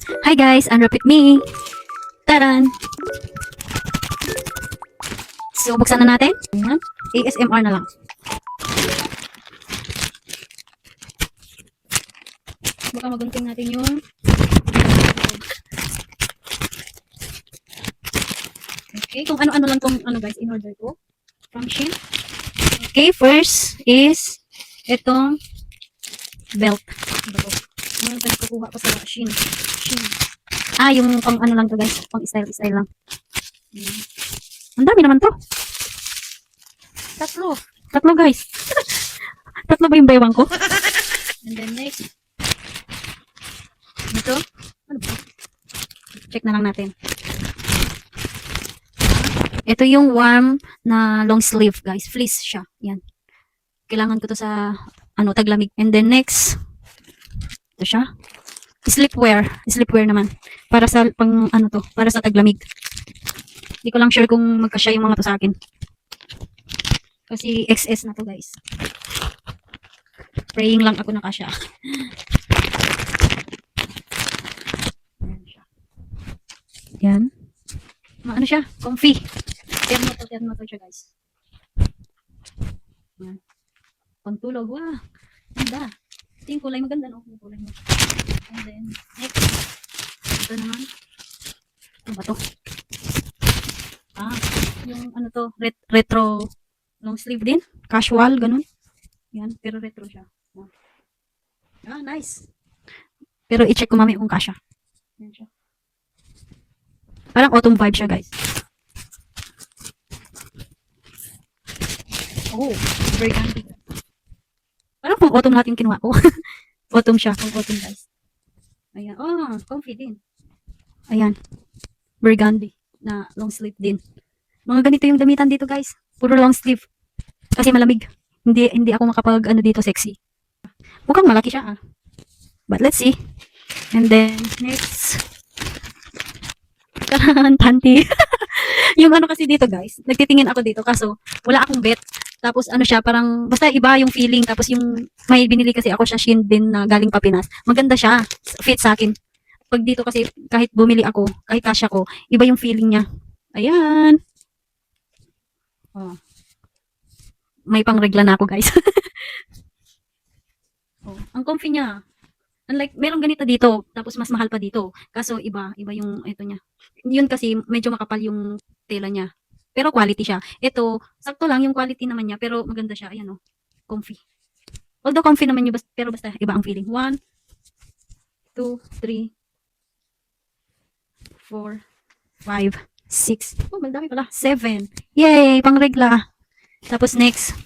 Hi guys, unwrap me. Taran! So, buksan na natin. Ayan. ASMR na lang. Baka magunting natin yung okay, kung ano-ano lang tong guys, in order ko. From Shein. Okay, first is itong belt. Ito po. Ano yung kukuha ko sa Shein. Ah, yung pang ano lang to guys, pang style lang. Ayan. Ang dami naman to. Tatlo guys. Tatlo ba yung baywang ko? And then next. Ito. Ano ba? Check na lang natin. Ito yung warm na long sleeve guys. Fleece siya. Yan. Kailangan ko to sa taglamig. And then next. Ito siya. Sleepwear. Sleepwear naman. Para sa pang para sa taglamig. Hindi ko lang sure kung magkasya yung mga to sa akin. Kasi XS na to guys. Praying lang ako na kasya. Yan. Ano siya? Comfy. Termo to siya guys. Yan. Pantulog. Wow. Ganda. Ito yung kulay maganda no? Yung kulay mo. And then, next. Ito naman. Ano ba to? Ah, yung to, retro long sleeve din. Casual, ganun. Yan, pero retro siya. Ah, nice. Pero i-check ko mamaya kung kasya. Yan siya. Parang autumn vibe siya, guys. Oh, burgundy. Parang pang autumn natin kinuha ko. Autumn siya, pang autumn, guys. Ayan. Oh, comfy din. Ayan. Burgundy na long sleeve din. Mga ganito yung damitan dito, guys. Puro long sleeve. Kasi malamig. Hindi ako makapag dito sexy. Mukhang malaki siya, ah. But let's see. And then next. Taran, panty. Yung kasi dito, guys. Nagtitingin ako dito kaso wala akong bet. Tapos siya, parang basta iba yung feeling. Tapos yung may binili kasi ako siya Shein din na galing pa Pinas. Maganda siya. Fit sa akin. Pag dito kasi kahit bumili ako, kahit kasya ko, iba yung feeling niya. Ayan. Oh. May pangregla na ako, guys. Oh, ang comfy niya. Unlike, merong ganito dito, tapos mas mahal pa dito. Kaso iba yung ito niya. Yun kasi medyo makapal yung tela niya. Pero quality siya. Ito, sakto lang yung quality naman niya, pero maganda siya. Ayan oh, comfy. Although comfy naman yung pero basta iba ang feeling. 1, 2, 3, 4, 5, 6. Oh, madami pala. 7. Yay! Pangregla. Tapos next.